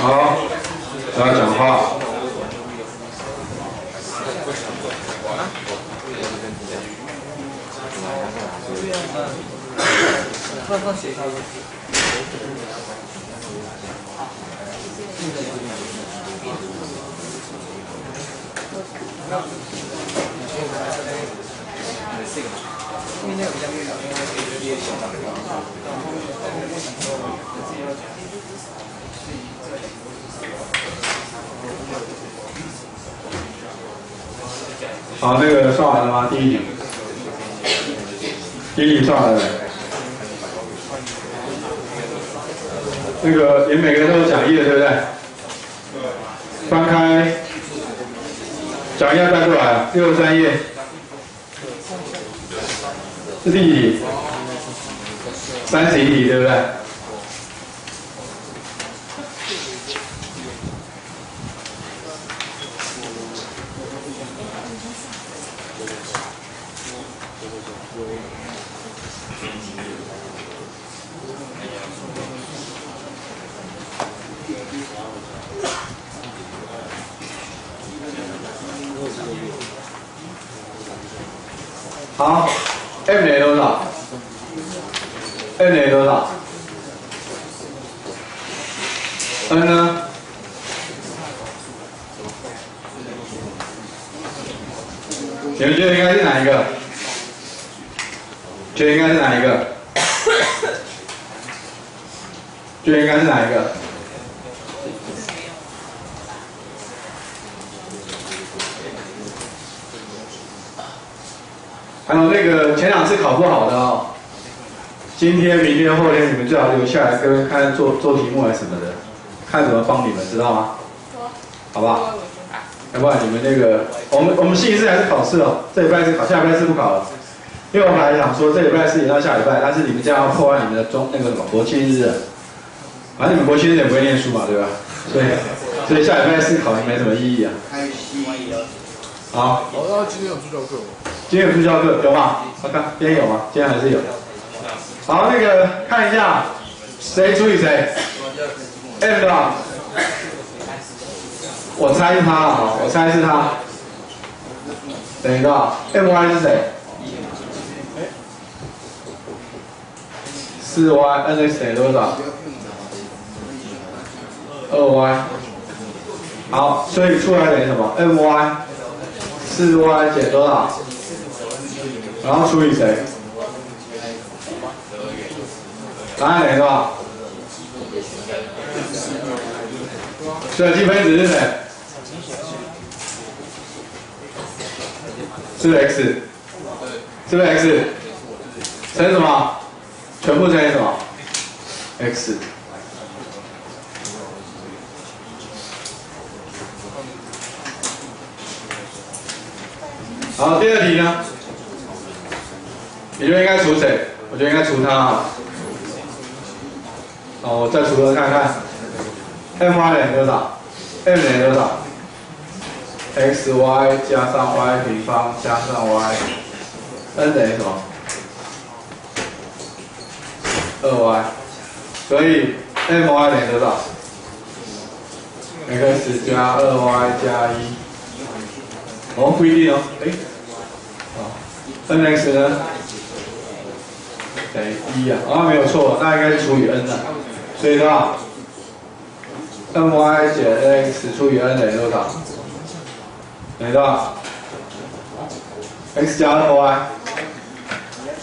好，大家讲话。好，那个算完了吗？第一题，算完了没？那个你们每个人都有讲义的，对不对？翻开讲义要带过来，63页，是第几题？31题，对不对？好 ，m 等于多少 ？m 等于多少 ？n 呢？你们觉得应该是哪一个？觉得应该是哪一个？觉得应该是哪一个？还有那个前2次考不好的哦，今天、明天、后天你们最好留下来跟看做题目还是什么的，看怎么帮你们，知道吗？好不好？要不然你们那个，我们星期四还是考试哦，这礼拜是考，下礼拜是不考了。因为我本来想说这礼拜是延到下礼拜，但是你们这样要破坏你们的那个什么国庆日，反正你们国庆日也不会念书嘛，对吧？所以下礼拜四考没什么意义啊。好。那今天有助教课吗？今天有助教课有吗？我看今天有吗？今天还是有。好，那个看一下，谁除以谁 ？M 的。我猜是他啊，我猜是他。等于多少 ？My 是谁？4y，nx 等于多少？2y。好，所以出来等于什么 ？my 4y 减多少？然后除以谁？答案等于多少？所以积分值是谁？是不是 x？ 是不是 x？ 乘以什么？全部乘以什么 ？x。好，第2题呢？你觉得应该除谁？我觉得应该除他啊。好，我再除了看看。my 等于多少 ？m 等于多少 ？xy 加上 y 平方加上 y，n 等于什么？2y。所以 my 等于多少 ？x 加 2y 加1。哦，不一定哦。nx 呢？等于1啊。啊，没有错，那应该是除以 n 啊。所以多少？ my 减 nx 除以 n 等于多少？等于多少 ？x 加 2y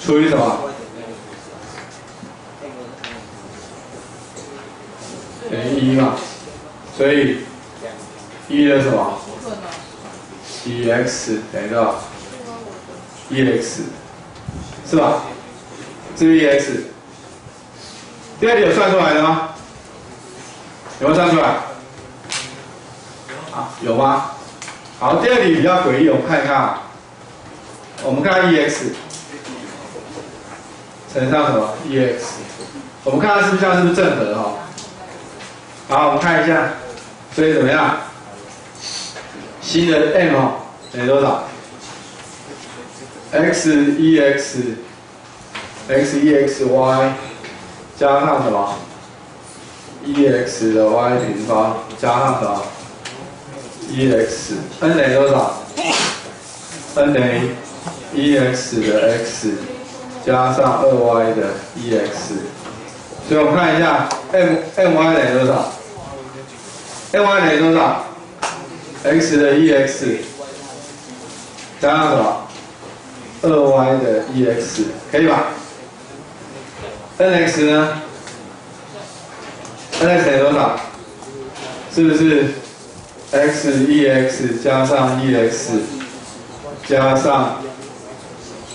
除以什么？等于1嘛。所以1的什么？1x 等于多少 ？1x 是吧？是不是 1x？ 第2题有算出来的吗？有没有算出来？啊，有吗？好，第二题比较诡异，我们看一看啊。我们看 EX 乘上什么 EX， 我们看它是不是这样，是不是正和哈？好，我们看一下，所以怎么样？新的 m 哦等于多少 ？xexy 加上什么 ？ex 的 y 平方加上什么 ？ex n 等于多少 ？n 等于 ex 的 x 加上2y 的 ex， 所以我们看一下 my 等于多少 ？my 等于多少 ？x 的 ex 加上什么？2y 的 ex 可以吧 ？nx 呢 ？nx 等于多少？是不是 x 加上 ex 加上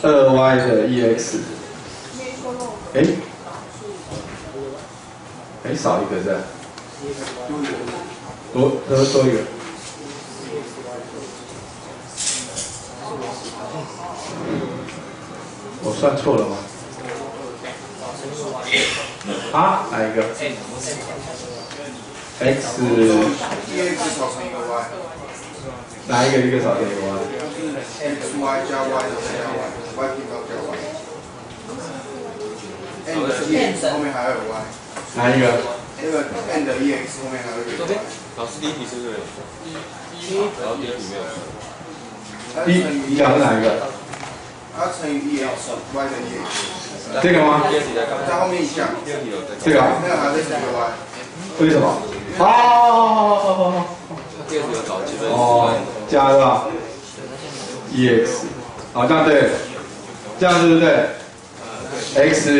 2y 的 ex？ 少一个是吧？多一个。我算错了吗？啊，哪一个 ？x EX 少乘一个 y， 哪一个一个少乘一个 y？ xy 加 y 的加 y，y 平方加 y。n 的 EX 后面还要有 y。哪一个？那个 n 的 EX 后面还有一个 y。老师第一题是不是有？然后第一题没有。你讲是哪一个？它乘以 EX，y 的 EX。这个吗？第二题在干嘛？在后面一项。第二题有在。这个啊？那个还在乘以 y。为什么？哦。第二题有找积分。哦，加是吧 ？ex， 好，这样对，这样对不对 ？x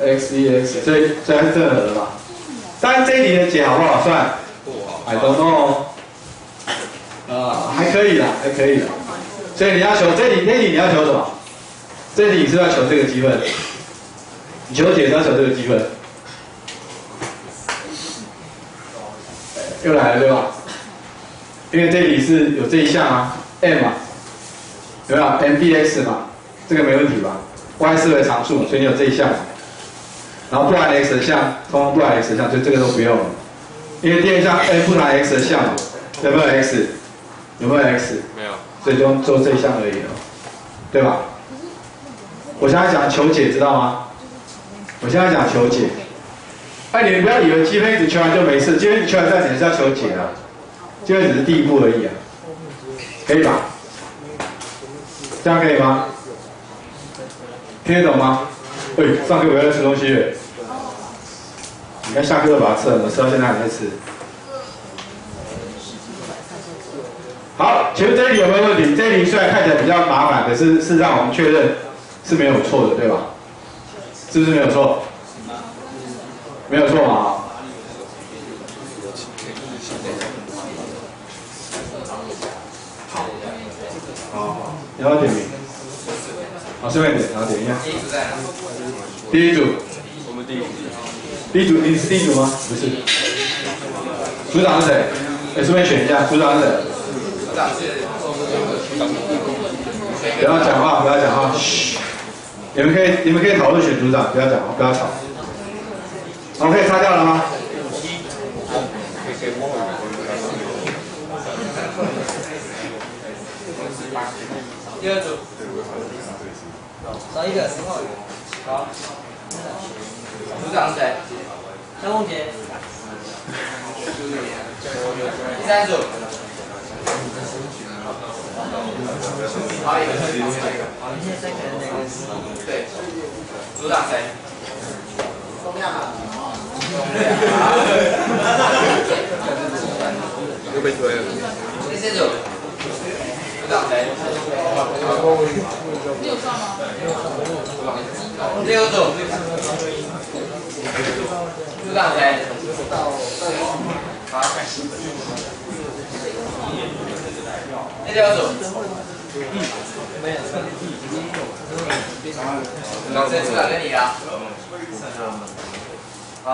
ex， 所以它是正和的嘛？当然这一题的解好不好算 ？I don't know。还可以啦，还可以啦。所以你要求这题你要求什么？这题你是要求这个积分，你求解是要求这个积分。又来了对吧？因为这里是有这一项啊 ，m 嘛，有没有 m/x 嘛？这个没问题吧 ？y 视为常数，所以你有这一项。然后不含 x 的项，通通不含 x 的项，就这个都不用了，因为第二项 m 不含 x 的项嘛，有没有 x？ 有没有 x？ 没有。所以就做这一项而已了，对吧？我现在讲求解，知道吗？我现在讲求解。你们不要以为积分一直求完就没事，积分一直求完再只是要求解啊，积分只是第一步而已啊，可以吧？这样可以吗？听得懂吗？上课不要再吃东西了。你看下课都把它吃了，我吃到现在还在吃。好，请问这一题有没有问题？这一题虽然看起来比较麻烦，可是事实上我们确认是没有错的，对吧？是不是没有错？没有错嘛？好，你要点名。好，顺便点，然后点一下。第一组。我们第一组。第一组，你是第一组吗？不是。组长是谁？顺便选一下，组长是谁？不要讲话，不要讲话，嘘。你们可以讨论选组长，不要讲话，不要吵。好，可以擦掉了吗？第二组，少一个。好。组长谁？张梦杰。第三组。好，对，组长谁？宋亮啊。又被推了。第四组。组长谁？你有算吗？第五组。组长谁？好。第六组。老师，组长跟你啊。好。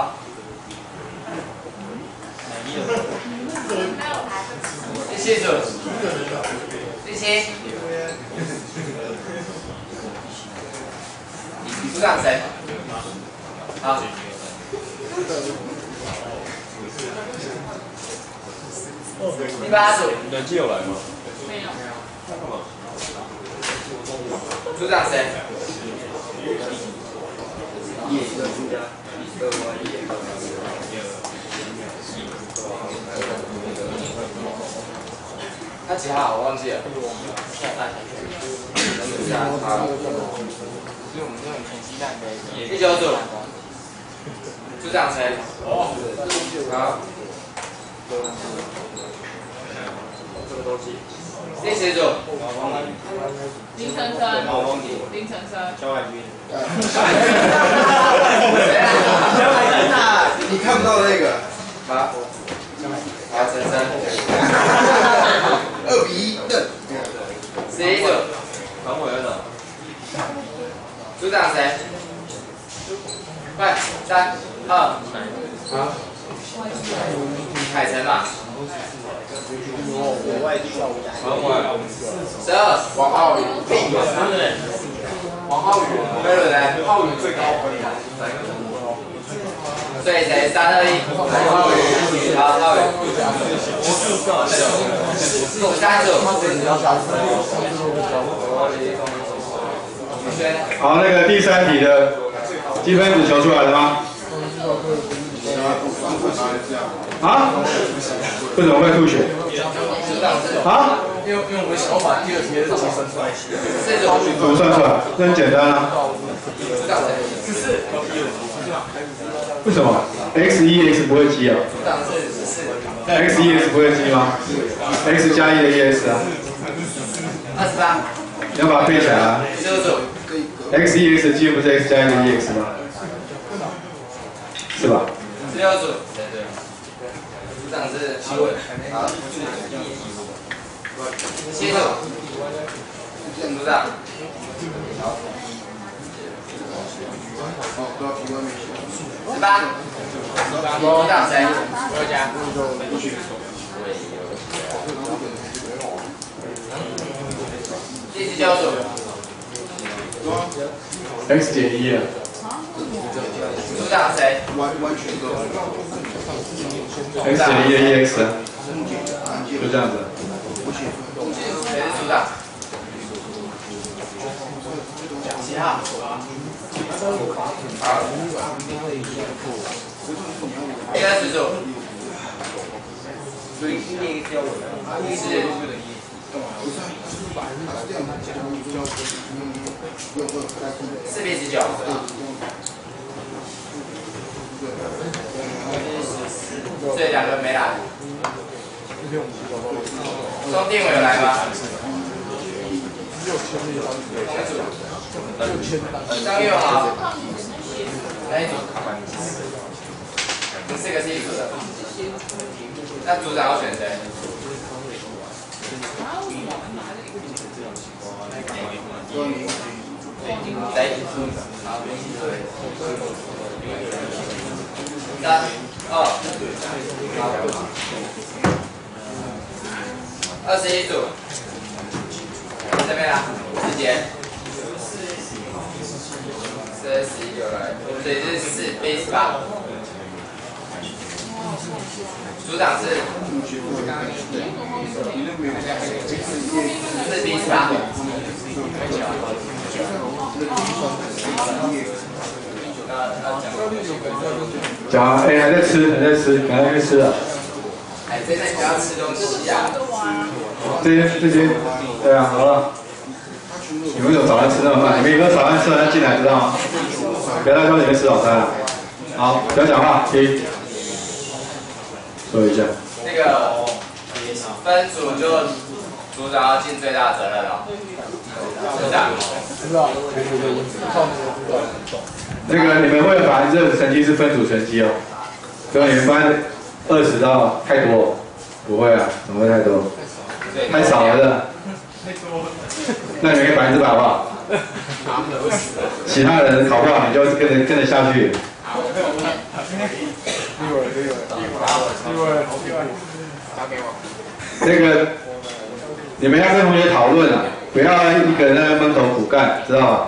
第七谢组，第七，组长谁？好。第八组。人机有来吗？没有。组长谁？他几号？我忘记了。第九组。组长谁？好。第十组。林晨晨。林晨晨。肖海军。你看不到那个。好。好，晨晨。2-1邓。11组。反悔了。组长谁？快，3、2，好。海晨嘛。12，王浩宇。王浩宇，飞轮呢？浩宇最高分。所以谁？3、2、1，浩宇。好，浩宇。13组。好，那个第3题的积分子求出来了吗？啊？为什么会吐血？啊？因为我们小把第2题是计算出来的。怎么算出来？这很简单啊。为什么 ？x1 x 不会积啊 ？x1 x 不会积吗 ？x 加1的 ES 啊。28。你要把它背起来啊。x1 x 积不是 x 加1的 EX 吗？是吧？16组。组长是齐伟。好。7组。组长。好。18。组长谁？我家。第19组。x 减1啊。组长谁？x 减1的 EX 啊。就这样子。谁是组长？7号。好。第20组。4比19。所以2个没来。钟定伟有来吗？张玉豪。哪一组？这4个是一组的。那组长要选谁？谁？3、2，好。21组。这边啊，4节。12、11有来，所以是4比18。组长是4比18。讲哎，还在吃，赶快去吃啊！哎，这在不要吃东西啊！这些，对啊，好了。你们有早餐吃那么慢？你们以后早餐吃完进来，知道吗？不要在教里面吃早餐了。好，不要讲话，听。说一下。那个分组就组长要尽最大责任了。组长。知道。那个你们会有2%成绩是分组成绩哦，所以你们班20到太多，不会啊，怎么会太多？太少了的。那你们可以100%好不好？其他人考不好，你就跟着下去。交给我。那个你们要跟同学讨论啊，不要一个人在那闷头苦干，知道吧？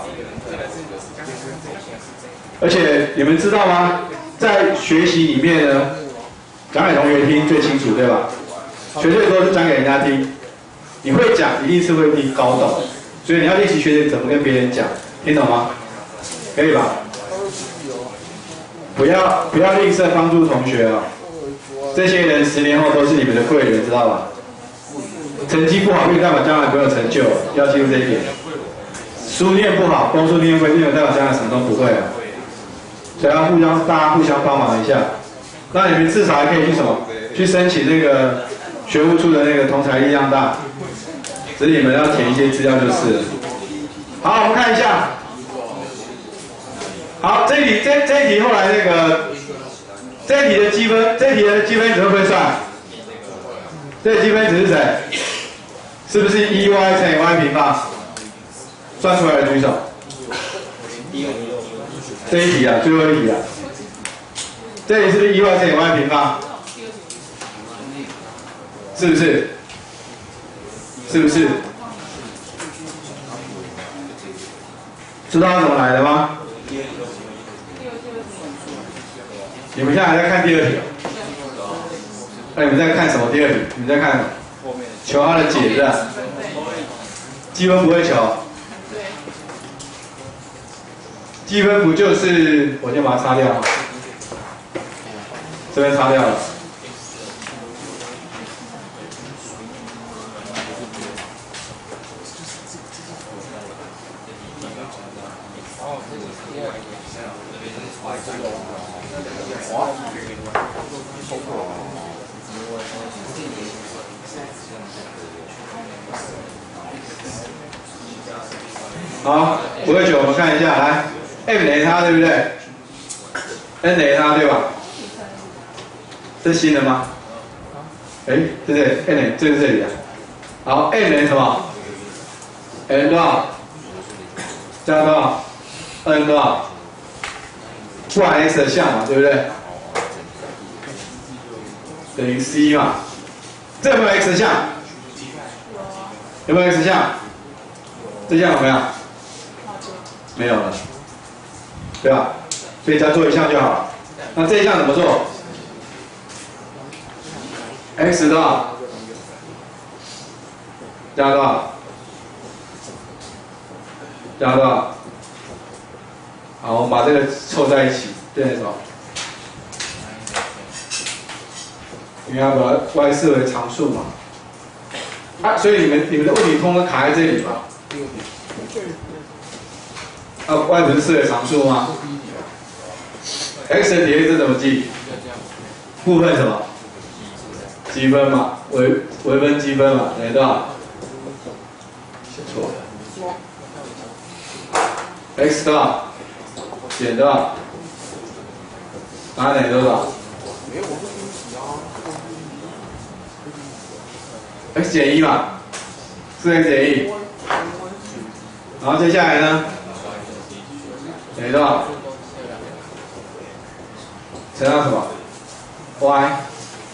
而且你们知道吗？在学习里面呢，讲给同学听最清楚，对吧？学最多是讲给人家听，你会讲一定是会比高懂，所以你要练习学怎么跟别人讲，听懂吗？可以吧？不要吝啬帮助同学啊！这些人10年后都是你们的贵人，知道吧？成绩不好并不代表将来没有成就，要记住这一点。书念不好，光书念会，并不代表将来什么都不会啊。所以要大家互相帮忙一下。那你们至少还可以去什么？去申请那个学务处的那个同才力量大，只是你们要填一些资料就是了。好，我们看一下。好，这一题后来那个这一题的积分值会不会算？这积分值是谁？是不是 EY 乘以 Y 平方？算出来的举手。这一题啊，最后一题啊。这里是不是 EY 乘以 Y 平方？是不是？是不是？知道它怎么来的吗？你们现在还在看第二题？那你们在看什么第二题？你们在看求它的解是吧？积分不会求。积分不就是，我先把它擦掉，这边擦掉了。好，不会求，我们看一下，来 ，m 等于它，对不对 ？n 等于它，对吧？这是新的吗？哎，对不对 ？n 这是这里的。好 ，n 等于什么 ？n 多少？加多少 ？n 多少？不含 x 的项嘛，对不对？等于 c 嘛。这有没有 x 的项？有没有 x 项？这项有没有？没有了，对吧？所以只要做一项就好了。那这一项怎么做 ？x 多少？加多少？加多少？好，我们把这个凑在一起，变成什么？因为要把 y 视为常数嘛。啊，所以你们的问题通通卡在这里嘛。y 不是视为常数吗 ？x 的叠是怎么记？部分什么？积分嘛，微分积分嘛，等于多少？写错了。x 多少？减多少？它等于多少 ？x 减1嘛，是 x 减1。然后接下来呢？等于多少？乘上什么 ？y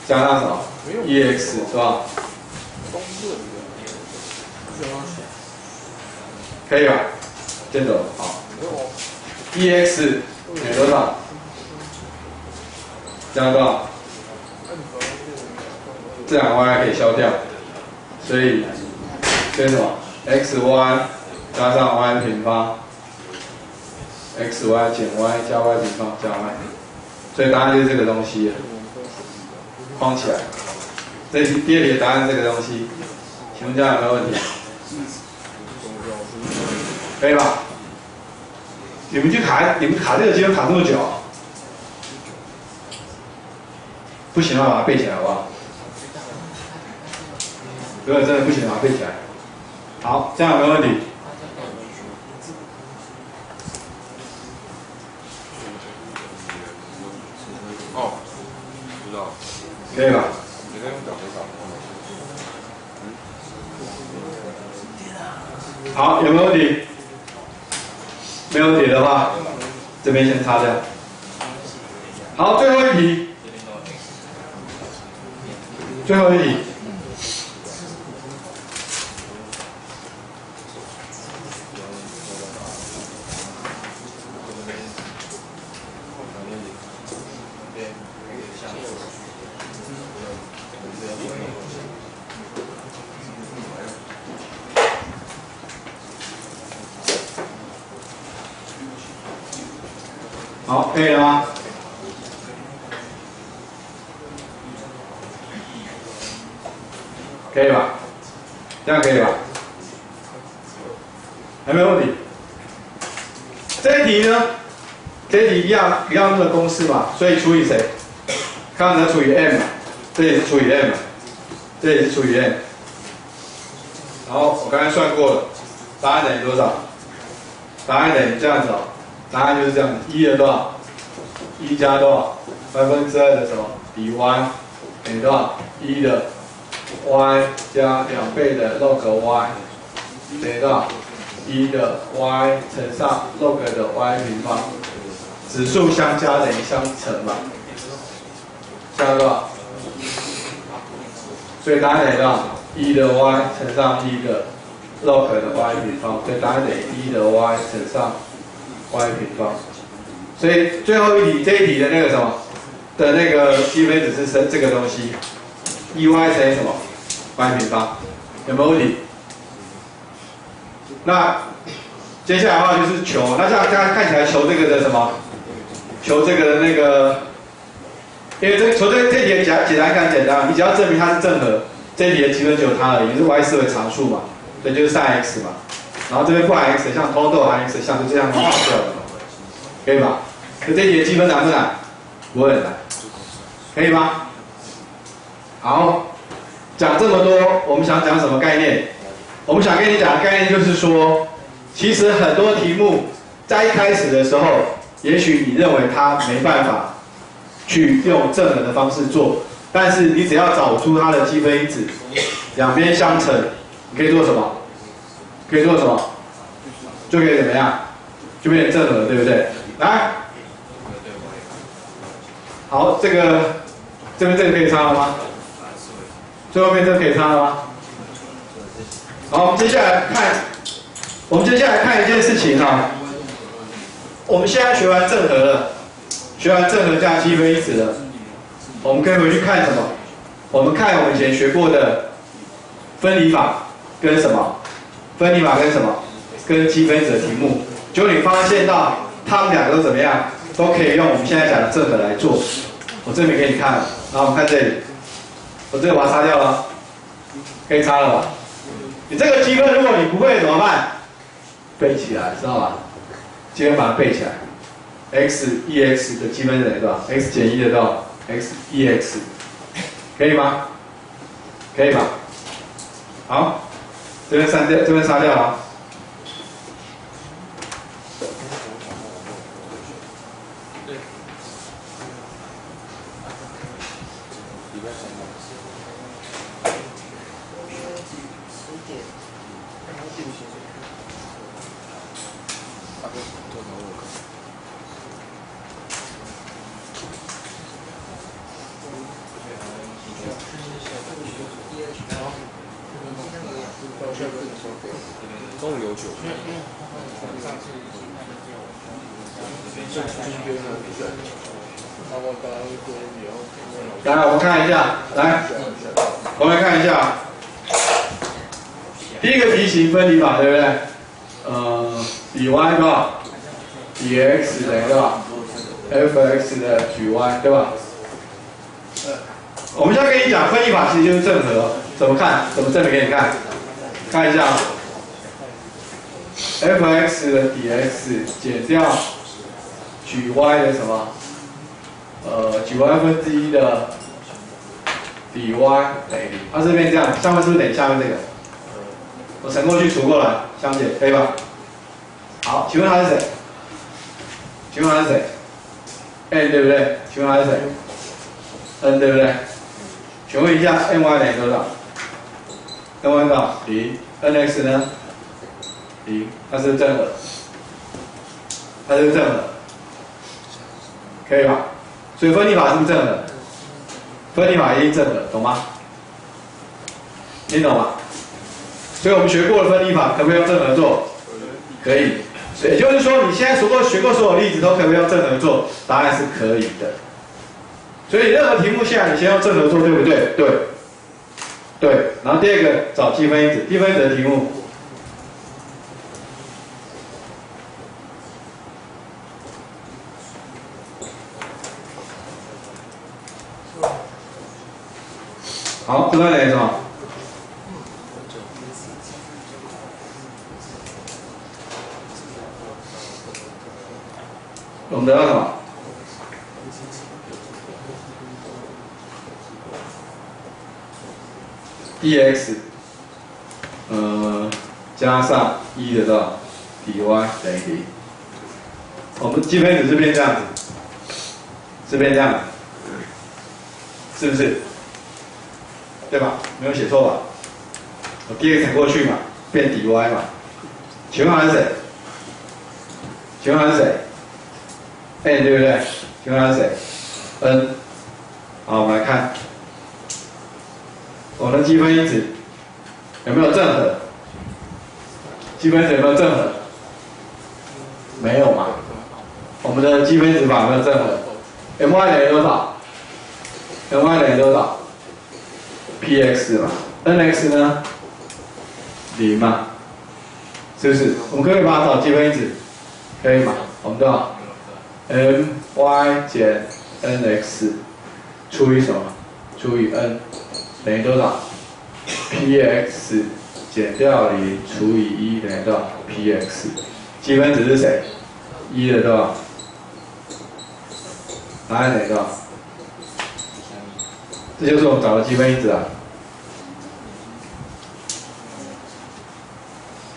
加上什么 ？ex 是吧？可以吧？接着好 ，ex 等于多少？加多少？这两个 y 可以消掉，所以这是什么 ？xy 加上 y 平方。xy 减 y 加 y 平方加 y， 所以答案就是这个东西，框起来。这第二题的答案是这个东西，请问这样有没有问题？可以吧？你们卡这个积分卡这么久，不行的话把它背起来好不好？如果真的不行，把它背起来。好，这样有没有问题？哦，知道。可以吧？你在用脚回扫。好，有没有问题？没有问题的话，这边先擦掉。好，最后一题。最后一题。好，可以了吗？可以吧？这样可以吧？还没有问题。这一题呢，这一题一样的公式嘛，所以除以谁？刚才除以 m 嘛，这也是除以 m 嘛，这也是除以 m。然后我刚才算过了，答案等于多少？答案等于这样子哦，答案就是这样子，1的多少？1加多少？2/3的什么？dy 等于多少？1的 y 加2倍的 log y 等于多少？1的 y 乘上 log 的 y 平方，指数相加等于相乘嘛，加多少？所以答案等于多少？1的 y 乘上1的 log 的 y 平方，所以答案等于1的 y 乘上 y 平方。所以最后一题这一题的那个什么的那个积分只是这个东西 ，1y 乘以什么 y 平方，有没有问题？那接下来的话就是求，那这样看起来求这个的什么？求这个的那个，因为求这题的简单看简单，你只要证明它是正和，这一题的积分只有它而已，就是 y 视为常数嘛，所以就是 sin x 嘛，然后这边不含 x 像通豆含 x 像就这样就跑掉了，可以吧？那这一题的积分难不难？不会很难，可以吗？好，讲这么多，我们想讲什么概念？我们想跟你讲的概念就是说，其实很多题目在一开始的时候，也许你认为它没办法去用正和的方式做，但是你只要找出它的积分因子，两边相乘，你可以做什么？可以做什么？就可以怎么样？就变成正和，对不对？来，好，这边这个可以擦了吗？最后面这个可以擦了吗？好，我们接下来看一件事情哈。我们现在学完正和了，学完正和加积分因子了，我们可以回去看什么？我们看我们以前学过的分离法跟什么？分离法跟什么？跟积分因子的题目，结果你发现到它们两个都怎么样？都可以用我们现在讲的正和来做。我这边给你看，然后我们看这里，我这个把它擦掉了，可以擦了吧？你这个积分如果你不会怎么办？背起来，知道吗？积分把它背起来。x ex 的积分等于多少 ？x 减1的多少 ？x ex， 可以吗？可以吧？好，这边删掉，这边杀掉了。中午有酒。来，我们看一下，来，我们来看一下，第一个题型分离法，对不对？dy 多少 ？dx 等于多少 ？f(x) 的举 y 对吧？我们现在跟你讲分离法其实就是正和，怎么看？怎么证明给你看？看一下 ，f(x) 的 dx 减掉举 y 的什么？举 y 分之1的 dy 等于0，它这边这样，上面是不是等于下面这个？我乘过去除过来，相减，可以吧？好，请问它是谁？请问它是谁 ？n 对不对？请问它是谁 ？n 对不对？请问一下 ，ny 等于多少 ？ny 多少？0。nx 呢？0，它是正和，它是正和，可以吧？所以分离法是不是正和？分离法一定正和，懂吗？你懂吗？所以我们学过的分离法，可不可以用正和做？可以。所以也就是说，你现在学过所有例子都可不可以用正和做？答案是可以的。所以任何题目下来，你先用正和做，对不对？对。对。然后第二个找积分因子，积分因子的题目。好，这边等于什么？我们得到什么？dx， 加上1的到 dy 等于0。我们积分值是变这样子，是变这样子，是不是？对吧？没有写错吧？我 dx 过去嘛，变 dy 嘛。请问还是谁？请问还是谁 ？n 对不对？请问还是谁 ？n。好，我们来看，我们的积分因子有没有正和？积分值有没有正和？没有嘛？我们的积分值法有没有正和 ？my 等于多少 ？my 等于多少 ？px 嘛 ，nx 呢？0嘛，是不是？我们可以把它找积分因子，可以吗？我们知道 my 减 nx 除以什么？除以 n 等于多少 ？px 减掉0除以1等于多少 ？px 积分值是谁？1的多少？答案等于多少？这就是我们找的积分因子啊。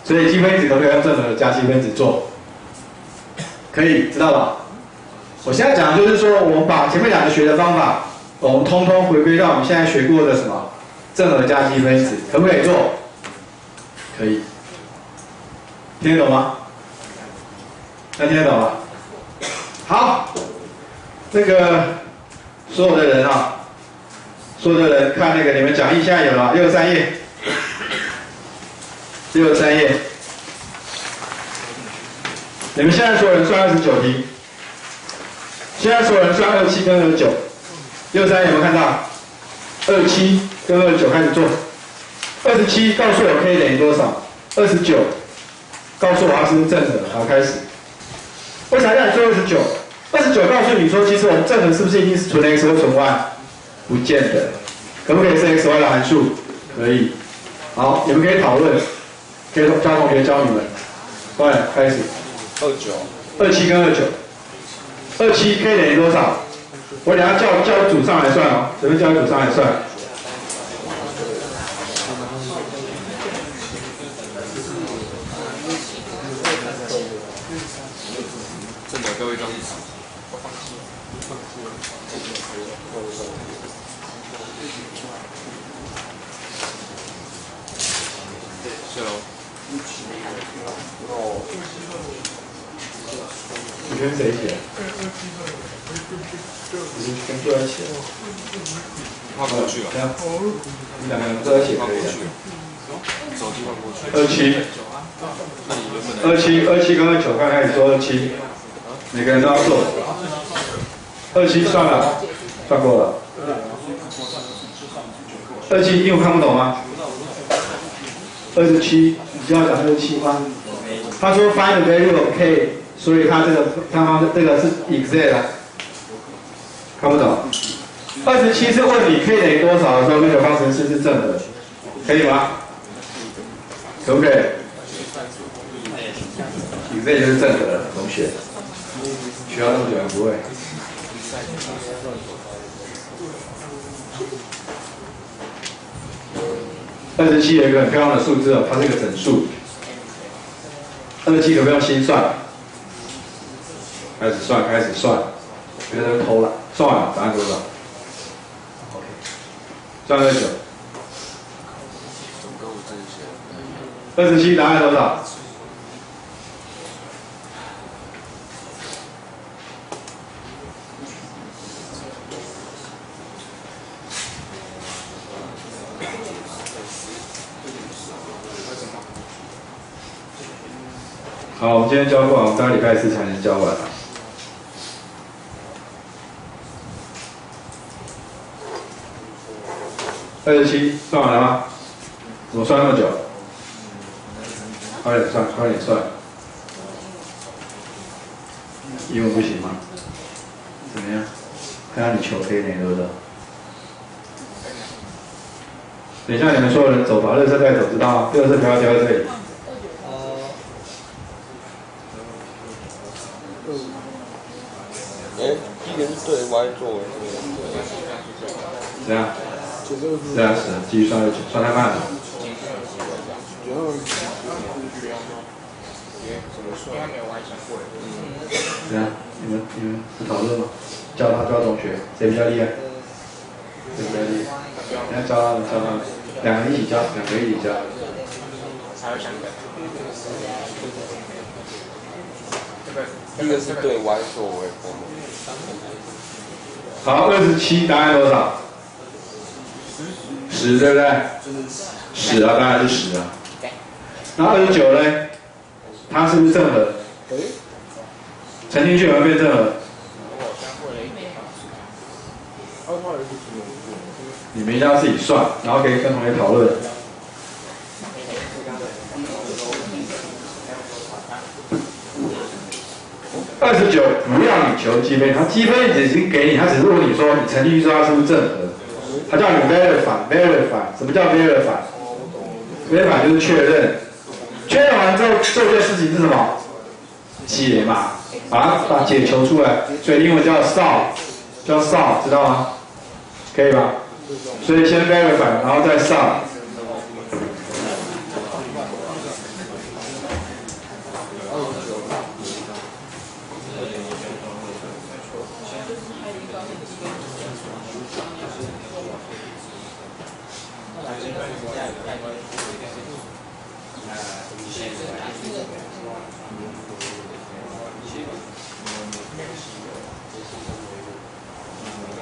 所以积分因子都可以用正和加积分子做，可以知道吧？我现在讲的就是说，我们把前面两个学的方法，我们通通回归到我们现在学过的什么正和加积分子，可不可以做？可以。听得懂吗？那听得懂吗？好，那个所有的人啊，所有的人看那个你们讲义现在有了63页，63页。你们现在所有人算29题，现在所有人算27跟29。63有没有看到？27跟29开始做。27告诉我 k 等于多少？29告诉我它是不是正和？好，开始。为啥让你做29？29告诉你说，其实我们正和是不是一定是纯 x 或纯 y？ 不见得，可不可以是 x y 的函数？可以。好，你们可以讨论，可以教同学教你们。快开始。27跟29，27 k 等于多少？我等下叫组上来算哦，随便叫组上来算。正的各位张。谢喽。你跟谁写？你跟坐在一起。换过去了。你两个人坐在一起可以的。手机换过去。27跟29刚开始做27，每个人都要做。27算了，算过了。27因为我看不懂吗？27，你就要讲27吗？他说 find the value of k， 所以他这个是 exact 啊，看不懂。27是问你 k 等于多少的时候，那个方程式是正的，可以吗？可不可以？exact 就是正的了，同学。学到那么久还不会。27有一个很漂亮的数字哦，它是一个整数。27可不可以用心算？开始算，别人偷了，算完了，答案多少 ？OK， 算29。27答案多少？好，我们今天教过，我们大概礼拜4才能教完。27算完了吗？怎么算那么久？快点算，快点算。英文不行吗？怎么样？看看你球可以哪多少？等一下你们所有人走吧，垃圾带走，知道吗？垃圾不要丢在这里。一个是对 Y 作为怎样？这样是，继续算就算太慢了。怎样？你们不讨论吗？教同学，谁比较厉害？谁比较厉害？你要教他们，两个一起教，一个是对 Y 作为好，27答案多少？10，对不对？10啊，当然是10啊。那29呢？它是不是正和？沉进去有没有变正和？你们一定要自己算，然后可以跟同学讨论。29不要你求积分，它积分已经给你，它只是问你说你沉进去之后它是不是正和，它叫你 verify。什么叫 verify？verify 就是确认，确认完之后做一件事情是什么？解嘛，把解求出来，所以英文叫 solve，知道吗？可以吧？所以先 verify， 然后再 solve。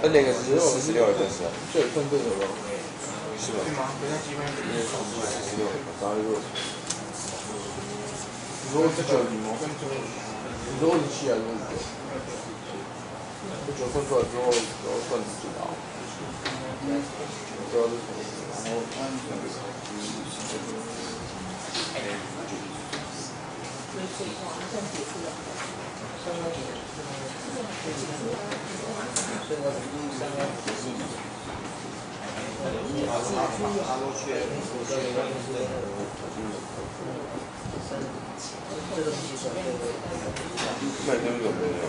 那个是46的分数，这有分对的咯。是吧？对吗？人家积分46，哪一个？你说这9题吗？你说27还是29？这9分出来之后，然后算几道？不知道是什么。然后那你有没有？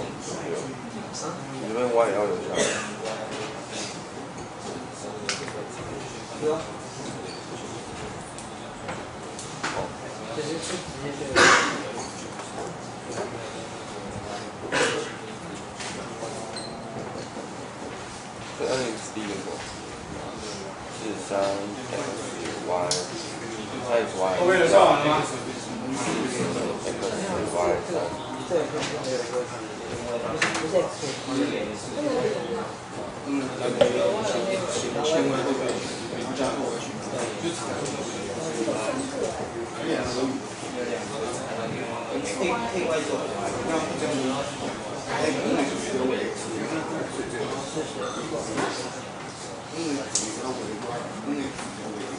你们我也要留下来。这2是第一个是3 x y， 3 x y。后面的算完了吗？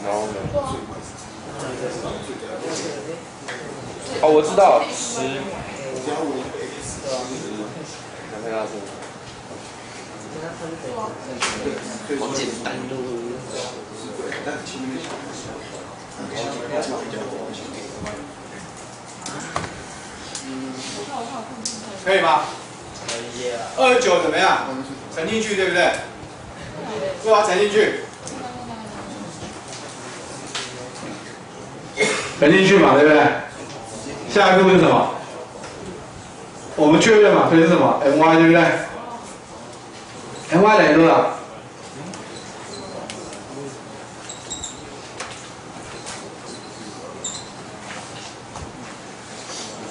然后呢？哦，我知道10。看下是。好简单。可以吧？29怎么样？沉进去对不对？多少沉进去？沉进去嘛，对不对？下一步是什么？我们确认嘛，所以是什么 ？my 对不对 ？my 等于多少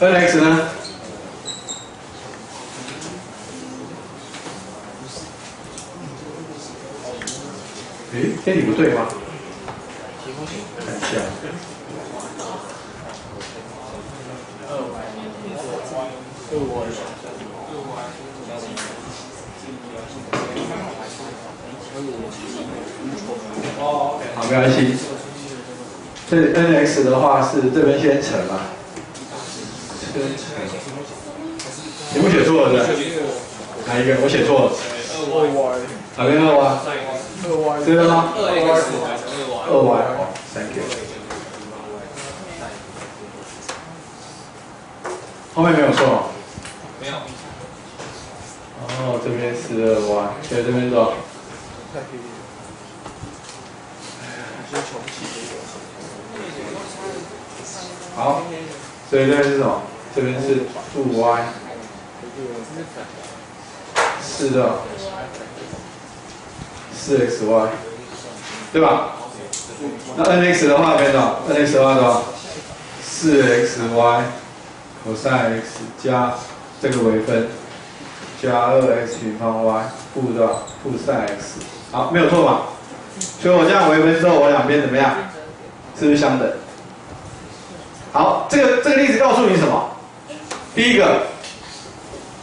？nx 呢？诶，这里不对吗？看一下。好，没关系。这 nx 的话是这边先乘嘛，你不写错了是不是？哪一个？我写错了。哪边2y？这边吗？2y。Thank you。后面没有错。没有。哦，这边是2y，所以这边是多少？好，所以这边是什么？这边是2y， 是的，4xy， 对吧？那 nx 的话变多少 ？nx 的话多少？4xy cos x 加这个微分加2x 平方 y 负多少？负3x。好，没有错吧？所以我这样微分之后，我两边怎么样？是不是相等？好，这个例子告诉你什么？第一个，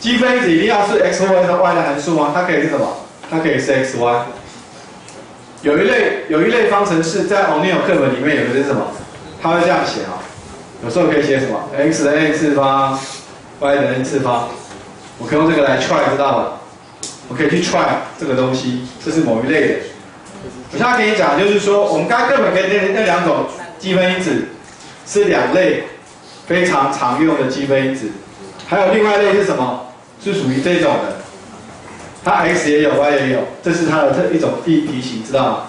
积分因子一定要是 x 或 y 的函数吗？它可以是什么？它可以是 x y。有一类方程式在 O'Neill 课本里面有的是什么？它会这样写啊，有时候可以写什么 x 的 n 次方 ，y 的 n 次方。我可以用这个来 try， 知道了？我可以去 try 这个东西，这是某一类的。我现在跟你讲，就是说我们刚刚课本给那两种积分因子。是两类非常常用的积分因子，还有另外一类是什么？是属于这种的，它 x 也有 y 也有，这是它的一种题型，知道吗？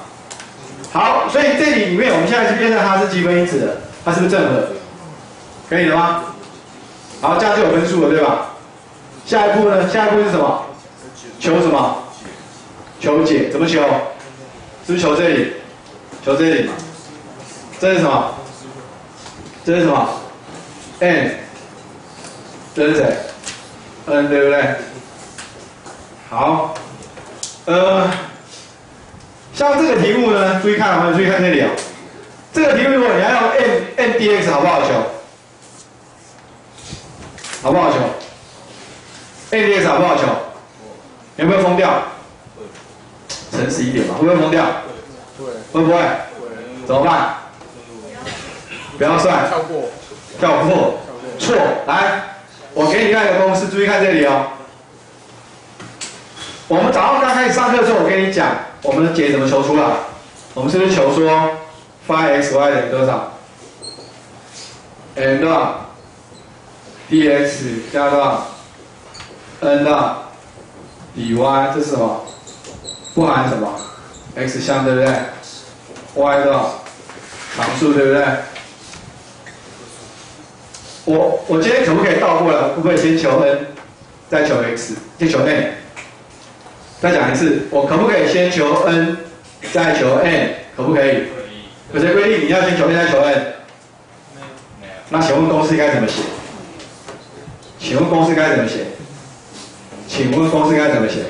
好，所以这里面我们现在是变成它是积分因子的，它是不是正和？可以了吗？好，这样就有分数了，对吧？下一步呢？下一步是什么？求什么？求解，怎么求？是不是求这里？求这里嘛？这是什么？这是什么 ？n， 这是谁 ？n 对不对？好，像这个题目呢，注意看啊，注意看这里啊、哦。这个题目如果你要用 n dx 好不好求？好不好求 ？n dx 好不好求？有没有封掉？诚实一点嘛，会不会封掉？会不会？怎么办？不要算，跳过，错。来，我给你另外一个公式，注意看这里哦。我们早上刚开始上课的时候，我跟你讲，我们的解怎么求出来？我们是不是求说 phi x y 等于多少 ？n 的 dx 加到 n 的 dy， 这是什么？不含什么 x 项，对不对 ？y 的常数，对不对？我今天可不可以倒过来？可不可以先求 n， 再求 x， 先求 n？ 再讲一次，我可不可以先求 n， 再求 n？ 可不可以？有谁规定你要先求 n 再求 n？ 那请问公式该怎么写？请问公式该怎么写？请问公式该怎么写？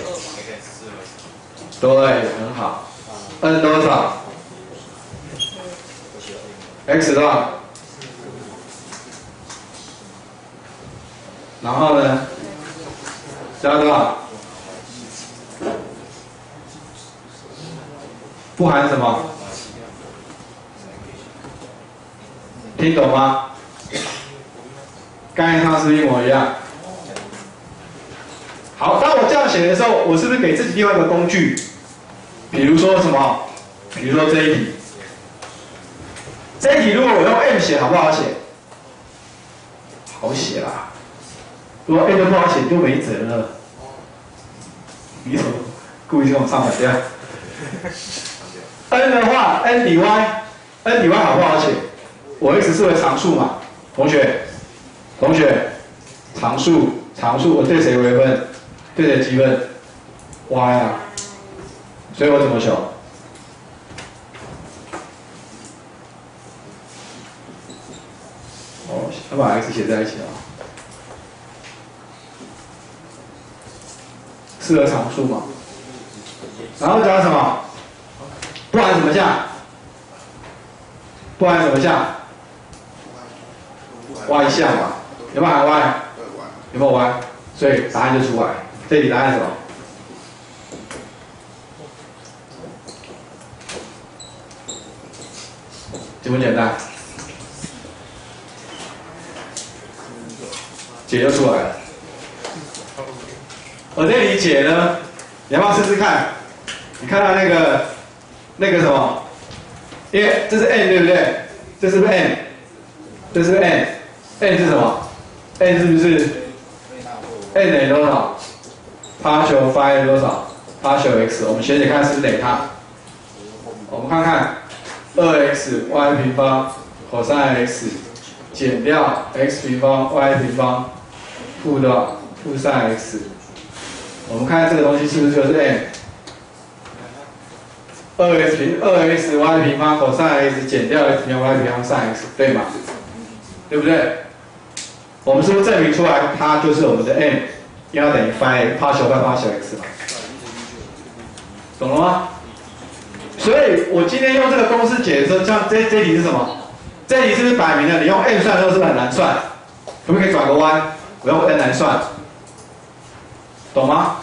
对，很好。n 多少 ？x 多少？然后呢，加多少？不含什么？听懂吗？概念上是不是一模一样？好，当我这样写的时候，我是不是给自己另外一个工具？比如说什么？比如说这一题。这一题如果我用 m 写，好不好写？好写啦。如果 n 都不好写，就没辙了。你怎么故意跟我唱反调 ？n 的话 ，n dy 好不好写？我 x 视为常数嘛，同学，常数，我对谁微分？对谁积分 ？y 啊，所以我怎么求？哦，要把 x 写在一起啊。适合常数嘛，然后加什么？不含什么项？不含什么项 ？y 项嘛，有没有含 y？ 有没有 y？ 所以答案就出来。这里答案是什么？简不简单？解就出来了。而这里解呢，你要不要试试看？你看到那个什么？因为这是 n 对不对？这是不是 n？ 这是 n？n 是什么 ？n 是不是 n 等于多少 ？partial phi 多少 ？partial x， 我们写写看是不是等于它？我们看看2x y 平方 cos x 减掉 x 平方 y 平方负多少？负 sin x。我们看看这个东西是不是就是 n？2x y 平方 cos x 减掉 x 平方 y 平方 sin x， 对吗？对不对？我们是不是证明出来它就是我们的 n 要等于 phi partial phi partial x 嘛？懂了吗？所以我今天用这个公式解的时候，像这题是什么？这题是不是摆明了你用 n 算的时候是不是很难算？可不可以转个弯？我用 n 来算，懂吗？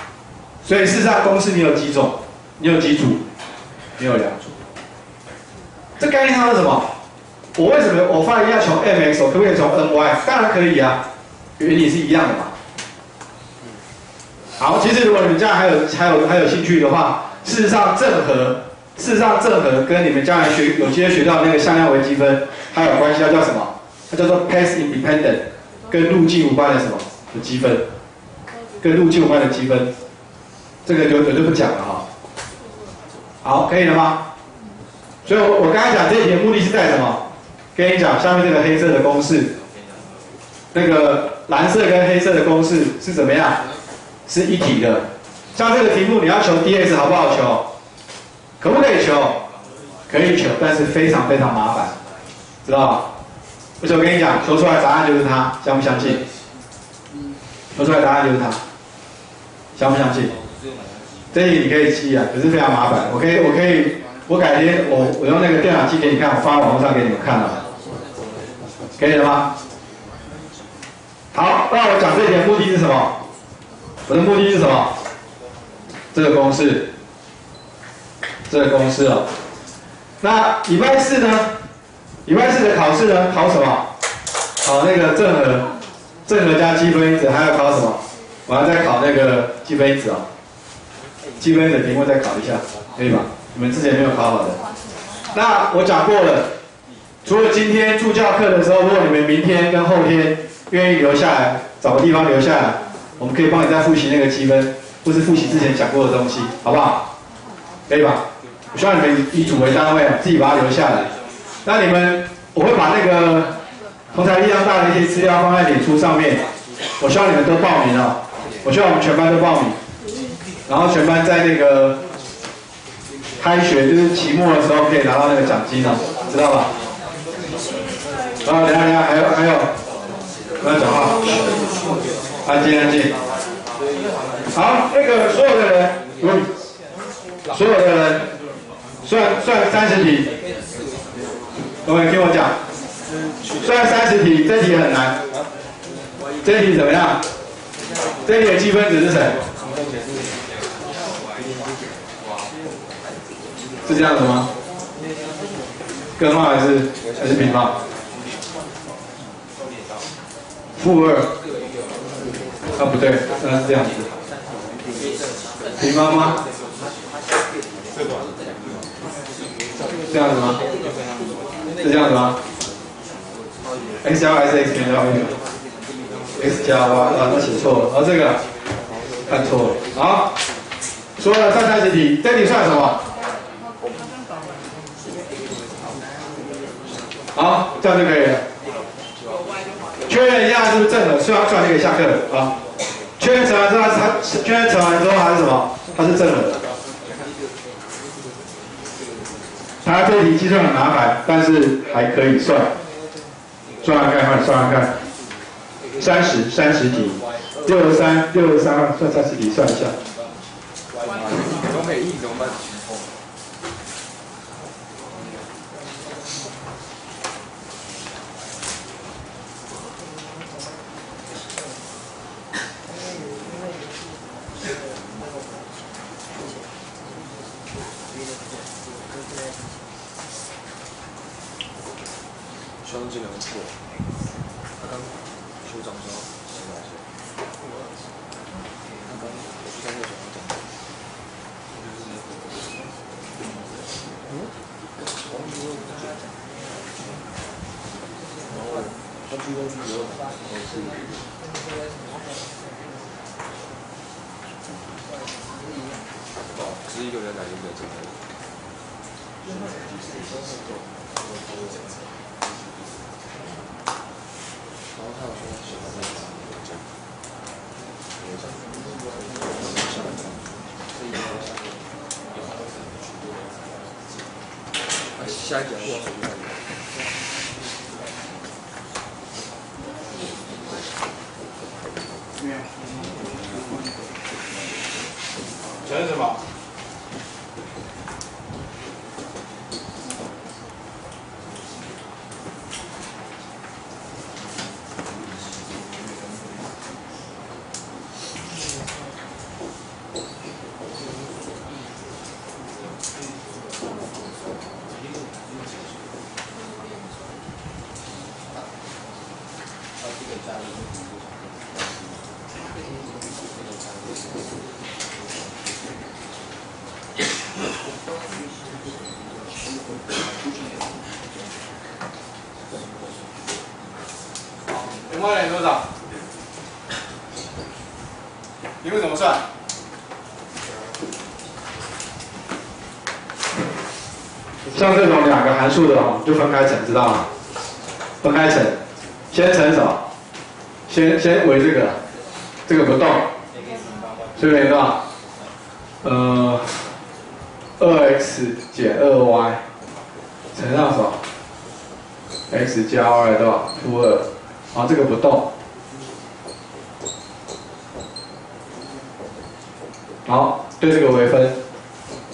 所以事实上公式你有几种？你有几组？你有2组。这概念上是什么？我为什么我发现要从 mx， 我可不可以从 ny？ 当然可以啊，原理是一样的嘛。好，其实如果你们将来还有兴趣的话，事实上正和跟你们将来有机会学到那个向量微积分还有关系，它叫什么？它叫做 path independent， 跟路径无关的什么的积分，跟路径无关的积分，这个就不讲了哈。好，可以了吗？所以我刚才讲这一题的目的是在什么？跟你讲，下面这个黑色的公式，那个蓝色跟黑色的公式是怎么样？是一体的。像这个题目你要求 dx 好不好求？可不可以求？可以求，但是非常非常麻烦，知道吧？而且我跟你讲，求出来答案就是它，相不相信？求出来答案就是它，相不相信？这题你可以记啊，可是非常麻烦。我改天我用那个电脑记给你看，我发网络上给你们看了，可以了吗？好，那我讲这题的目的是什么？我的目的是什么？这个公式。这个公式哦，那礼拜四呢？礼拜四的考试呢？考什么？考那个正和加积分因子，还要考什么？我要再考那个积分因子哦。积分因子题目再考一下，可以吧？你们之前没有考好的。那我讲过了，除了今天助教课的时候，如果你们明天跟后天愿意留下来，找个地方留下来，我们可以帮你再复习那个积分，或是复习之前讲过的东西，好不好？可以吧？我希望你们以组为单位，自己把它留下来。那你们，我会把那个同侪力量大的一些资料放在脸书上面。我希望你们都报名哦。我希望我们全班都报名，然后全班在那个开学就是期末的时候可以拿到那个奖金哦，知道吧？然后等一下，还有，不要讲话，安静安静。好，那个所有的人，所有的人算30题，各位听我讲，算30题，这题很难，这题怎么样？这题的积分值是谁？是这样的吗？根号还是平方？-2，啊不对，那是这样子，平方吗？这样子吗？是这样子吗 ？x 加 y 还是 x 减掉 a？x 加 y 啊，那写错了，然后这个看错了。好，说了算30题，这题算什么？好，这样就可以了。确认一下是不是正的，虽然算就可以下课了啊。确认成完之后，确认成完之后它是什么？它是正的。它这题计算很麻烦，但是还可以算。算来看，30题，63算30题，算一下。都没意怎么办？希望尽量做。他刚学长说什么？他刚我去上厕所讲。然后他去过去以后，是一个人来一个真的。然后他有说喜欢在这样，下一节我手机上面。这是什么？平方等于多少？题目怎么算？像这种两个函数的哦，就分开乘，知道吗？分开乘，先乘什么？先为这个不动，所以等于多少？2x 减 2y 乘上什么 ？x 加 y 多少？负2。好，这个不动。好，对这个微分，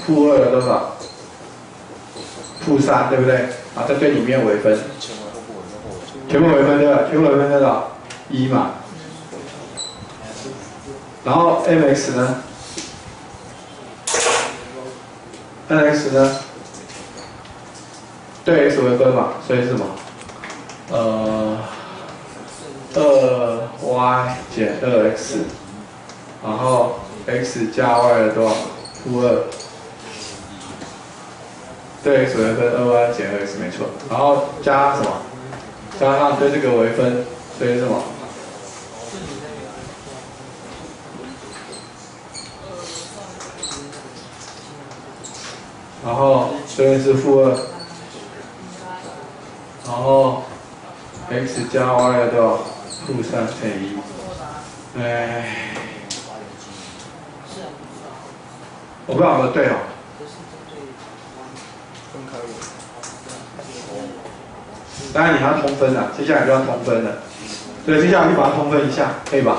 负2多少？负3，对不对？啊，再对里面微分，全部微分对吧？全部微分多少？1嘛。然后 mx 呢 ？nx 呢？对 x 微分嘛，所以是什么？2y 减 2x， 然后 x 加 y 的多少？负2。对 x 微分 2y 减 2x 没错，然后加什么？加上对这个微分，所以是什么？然后这边是负2，然后 x 加 y 的多少？负3乘以1。我不知道有没有对哦。当然你还要通分了，接下来就要通分了，所以接下来就把它通分一下，可以吧？